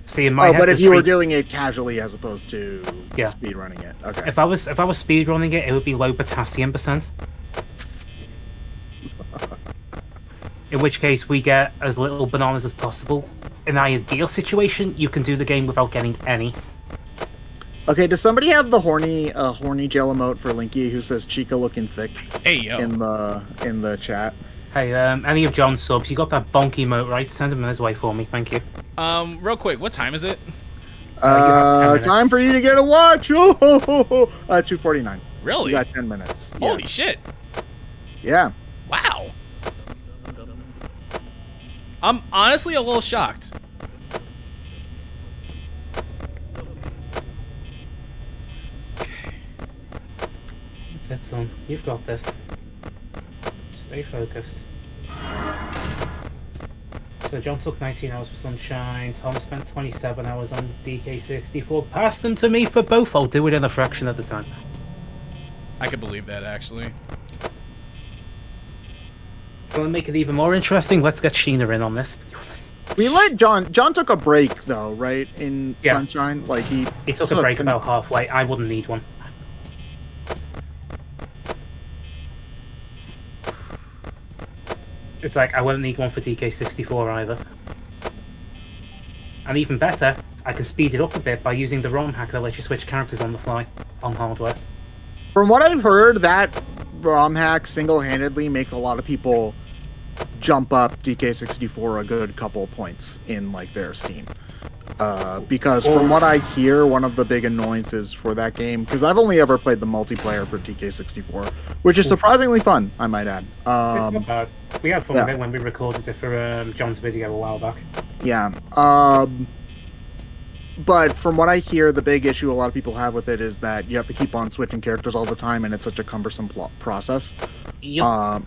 See, in my head, but if there's you were three- doing it casually as opposed to Yeah. speedrunning it, okay. If I was speedrunning it, it would be low potassium percent. In which case, we get as little bananas as possible. In an ideal situation, you can do the game without getting any. Okay, does somebody have the horny gel emote for Linky who says Chica looking thick Hey, yo. in the chat? Hey, any of John's subs, you got that bonky emote, right? Send him his way for me, thank you. Real quick, what time is it? You have 10 minutes. Time for you to get a watch. 2:49. Really? You got 10 minutes. Yeah. Holy shit. Yeah. Wow. I'm honestly a little shocked. That's it, son. You've got this. Stay focused. So John took 19 hours for Sunshine, Tom spent 27 hours on DK64. Pass them to me for both, I'll do it in a fraction of the time. I could believe that, actually. Want to make it even more interesting? Let's get Sheena in on this. We let John took a break though, right? In Yeah. Sunshine, like he took a break about halfway. I wouldn't need one. It's like I won't need one for DK64 either. And even better, I can speed it up a bit by using the ROM hack that lets you switch characters on the fly on hardware. From what I've heard, that ROM hack single-handedly makes a lot of people jump up DK64 a good couple points in like their Steam. Because from what I hear, one of the big annoyances for that game, because I've only ever played the multiplayer for TK64, which is surprisingly fun, I might add. It's not bad. We had fun with it when we recorded it for John's video a while back. Yeah. But from what I hear, the big issue a lot of people have with it is that you have to keep on switching characters all the time, and it's such a cumbersome process. Yep.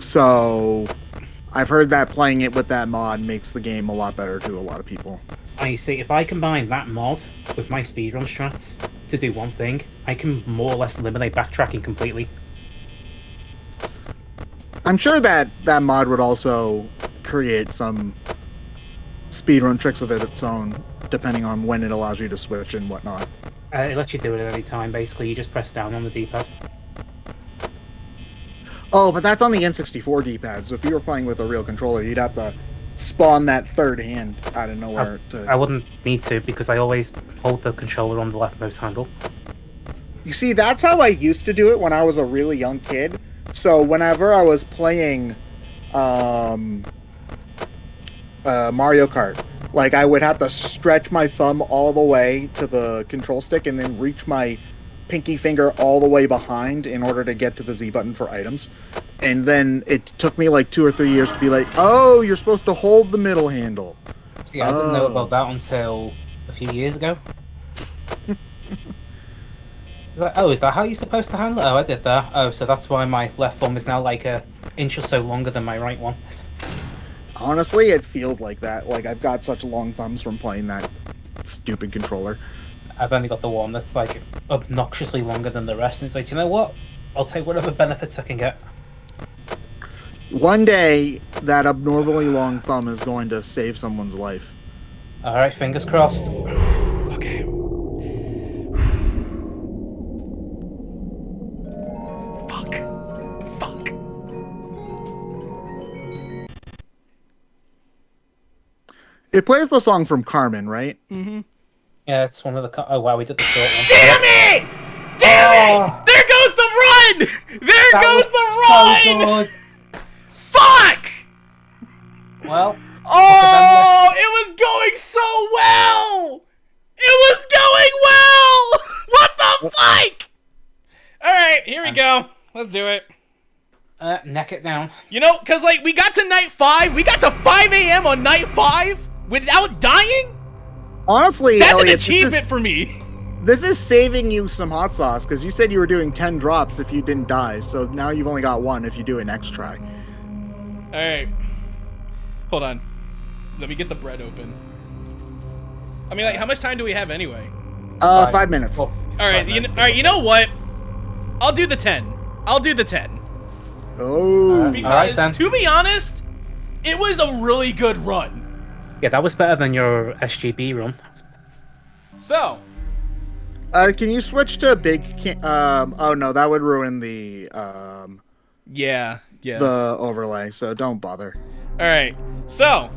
So I've heard that playing it with that mod makes the game a lot better to a lot of people. I see, if I combine that mod with my speedrun strats to do one thing, I can more or less eliminate backtracking completely. I'm sure that that mod would also create some speedrun tricks of its own, depending on when it allows you to switch and whatnot. It lets you do it at any time, basically. You just press down on the D-pad. Oh, but that's on the N64 D-pad, so if you were playing with a real controller, you'd have to spawn that third hand out of nowhere. I wouldn't need to, because I always hold the controller on the leftmost handle. You see, that's how I used to do it when I was a really young kid. So whenever I was playing Mario Kart, like I would have to stretch my thumb all the way to the control stick and then reach my pinky finger all the way behind in order to get to the Z button for items. And then it took me like 2 or 3 years to be like, oh, you're supposed to hold the middle handle. See, I didn't know about that until a few years ago. Like, oh, is that how you're supposed to handle it? Oh, I did that. Oh, so that's why my left thumb is now like an inch or so longer than my right one. Honestly, it feels like that. Like I've got such long thumbs from playing that stupid controller. I've only got the one that's like obnoxiously longer than the rest. And it's like, you know what? I'll take whatever benefits I can get. One day, that abnormally long thumb is going to save someone's life. Alright, fingers crossed. Okay. Fuck. It plays the song from Carmen, right? Yeah, it's one of the. Oh wow, we did the short one. Damn it! Damn it! There goes the run! There goes the run! So good. Fuck! Well. Oh, it was going so well! It was going well! What the fuck? Alright, here we go. Let's do it. Neck it down. You know, because, like, we got to night 5. We got to 5 a.m. on night 5 without dying? Honestly, That's Elliot, an achievement for me. This is saving you some hot sauce, because you said you were doing 10 drops if you didn't die, so now you've only got 1 if you do it next try. Alright. Hold on. Let me get the bread open. I mean, like, how much time do we have anyway? 5 minutes. Well, Alright, you know what? I'll do the 10. I'll do the 10. Oh. Because, Alright, then. to be honest, it was a really good run. Yeah, that was better than your SGB run. So, Can you switch to big? Oh no, that would ruin the yeah. the overlay. So don't bother. Alright, so,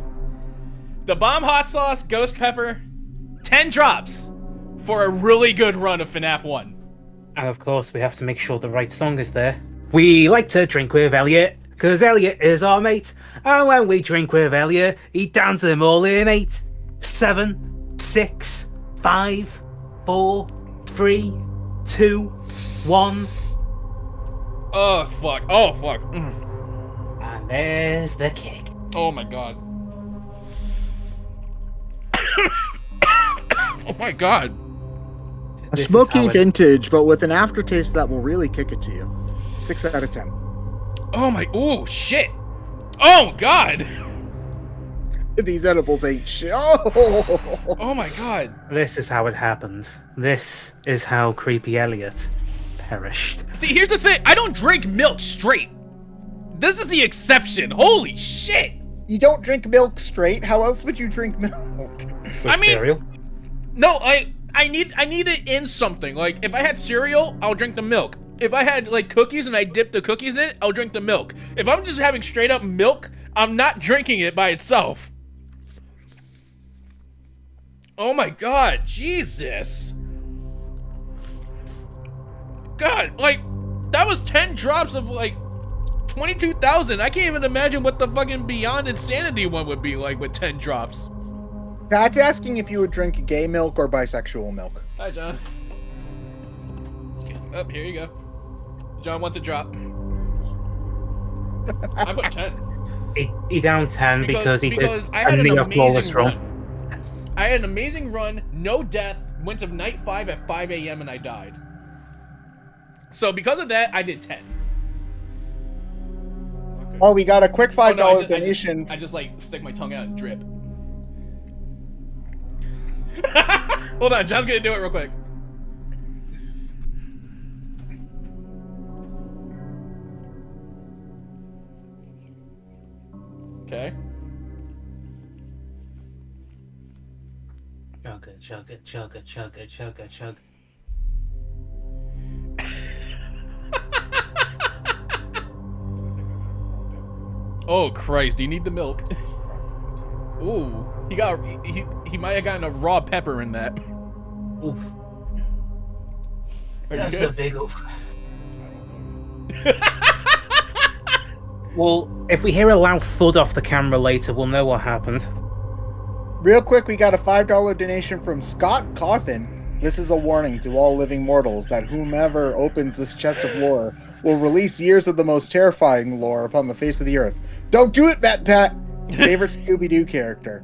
the bomb hot sauce, ghost pepper, 10 drops for a really good run of FNAF 1. And of course, we have to make sure the right song is there. We like to drink with Elliot, cause Elliot is our mate. And when we drink with Elliot, he downs them all in 8, 7, 6, 5, 4, 3, 2, 1. Oh, fuck. Oh, fuck. And there's the kick. Oh, my God. Oh, my God. A This is smoky how it- vintage, but with an aftertaste that will really kick it to you. 6 out of 10. Oh, my... Oh, shit. Oh, God. These edibles ain't shit. Oh. Oh, my God. This is how it happened. This is how Creepy Elliot perished. See, here's the thing. I don't drink milk straight. This is the exception. Holy shit. You don't drink milk straight. How else would you drink milk? With I mean- cereal. No, I need it in something. Like, if I had cereal, I'll drink the milk. If I had, like, cookies and I dip the cookies in it, I'll drink the milk. If I'm just having straight up milk, I'm not drinking it by itself. Oh my God, Jesus. God, like, that was 10 drops of, like, 22,000. I can't even imagine what the fucking Beyond Insanity one would be like with 10 drops. Pat's asking if you would drink gay milk or bisexual milk. Hi, John. Oh, here you go. John wants a drop. I put 10. He down 10 because he did I a had an near flawless amazing run. run. I had an amazing run, no death, went to night 5 at 5 a.m. and I died. So because of that, I did 10. Oh, we got a quick $5 Oh, no, donation. I just like stick my tongue out and drip. Hold on, John's gonna do it real quick. Okay. Chugga, chugga, chugga, chugga, chugga, chugga. Oh Christ, do you need the milk? Ooh, he might have gotten a raw pepper in that. Oof. Are you That's good? a big oof. Well, if we hear a loud thud off the camera later, we'll know what happened. Real quick, we got a $5 donation from Scott Coffin. This is a warning to all living mortals that whomever opens this chest of lore will release years of the most terrifying lore upon the face of the earth. Don't do it, Pat! Favorite Scooby-Doo character.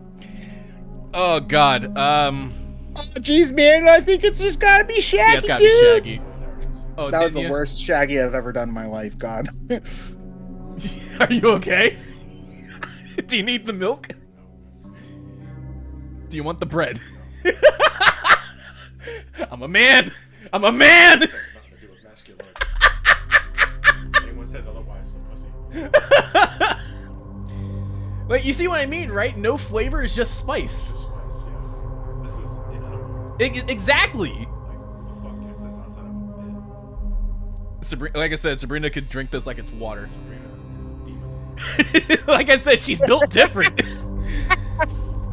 Oh God. Oh, jeez, man, I think it's just gotta be Shaggy, Yeah, it's gotta dude! be Shaggy. Oh, That was didn't the you? worst Shaggy I've ever done in my life, God. Are you okay? Do you need the milk? Do you want the bread? I'm a man. I'm a man. Nothing to do with masculinity. Anyone says otherwise is a pussy. Like, you see what I mean, right? No flavor is just spice. Just spice, yeah. This is inedible. Exactly. Like, who the fuck gets this outside of a pit? Sabrina, like I said, Sabrina could drink this like it's water. Sabrina is a demon. Like I said, she's built different.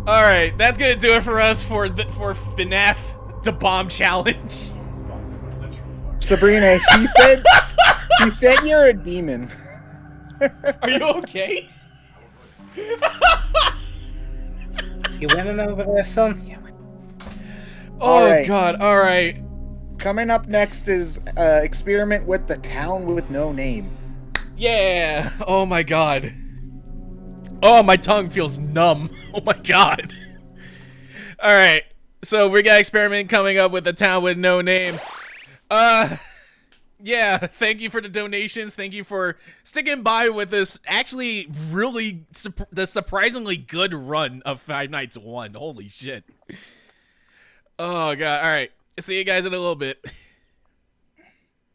All right, that's gonna do it for us for FNAF the bomb challenge. Sabrina, he said you're a demon. Are you okay? You winning over there, son? Oh All right. God! All right. Coming up next is experiment with the town with no name. Yeah. Oh my God. Oh, my tongue feels numb. Oh my God. All right. So we got experiment coming up with a town with no name. Yeah. Thank you for the donations. Thank you for sticking by with this. Actually, really, the surprisingly good run of Five Nights at 1. Holy shit. Oh God. All right. See you guys in a little bit.